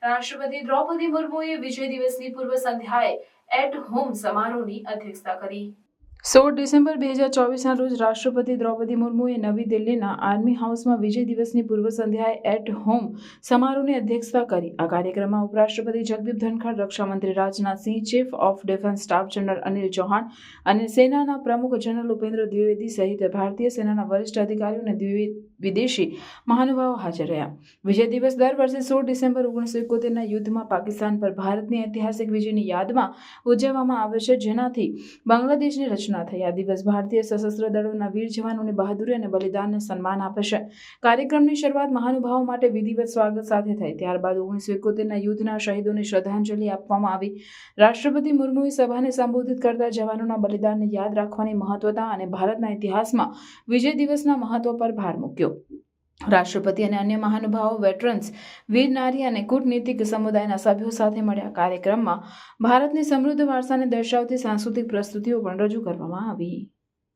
રાષ્ટ્રપતિ દ્રૌપદી મુર્મુએ વિજય દિવસની પૂર્વ સંધ્યાએ એટ હોમ સમારોહની અધ્યક્ષતા કરી। 16 ડિસેમ્બર 2024ના રોજ રાષ્ટ્રપતિ દ્રૌપદી મુર્મુએ નવી દિલ્હીના આર્મી હાઉસમાં વિજય દિવસની પૂર્વ સંધ્યાએ એટ હોમ સમારોહની અધ્યક્ષતા કરી। આ કાર્યક્રમમાં ઉપરાષ્ટ્રપતિ જગદીપ ધનખડ, રક્ષામંત્રી Rajnath Singh, chief of defence staff general Anil Chauhan અને સેનાના પ્રમુખ જનરલ ઉપેન્દ્ર દ્વિવેદી સહિત ભારતીય સેનાના વરિષ્ઠ અધિકારીઓ અને વિદેશી મહાનુભાવો હાજર રહ્યા। વિજય દિવસ દર વર્ષે 16 ડિસેમ્બર 1971ના યુદ્ધમાં પાકિસ્તાન પર ભારતની ઐતિહાસિક વિજયની યાદમાં ઉજવવામાં આવે છે, જેનાથી બાંગ્લાદેશની રચના થઈ। આ દિવસ ભારતીય સશસ્ત્ર દળોના વીર જવાનોની બહાદુરી અને બલિદાનને સન્માન આપે છે। કાર્યક્રમની શરૂઆત મહાનુભાવો માટે વિધિવત સ્વાગત સાથે થઈ। ત્યારબાદ 1971ના યુદ્ધના શહીદોને શ્રદ્ધાંજલિ આપવામાં આવી। રાષ્ટ્રપતિ મુર્મુએ સભાને સંબોધિત કરતા જવાનોના બલિદાનને યાદ રાખવાની મહત્વતા અને ભારતના ઇતિહાસમાં વિજય દિવસના મહત્વ પર ભાર મૂક્યો। રાષ્ટ્રપતિ અને અન્ય મહાનુભાવો, વેટરન્સ, વીર નારી અને કૂટનીતિક સમુદાયના સભ્યો સાથે મળ્યા। કાર્યક્રમમાં ભારતની સમૃદ્ધ વારસાને દર્શાવતી સાંસ્કૃતિક પ્રસ્તુતિઓ પણ રજૂ કરવામાં આવી।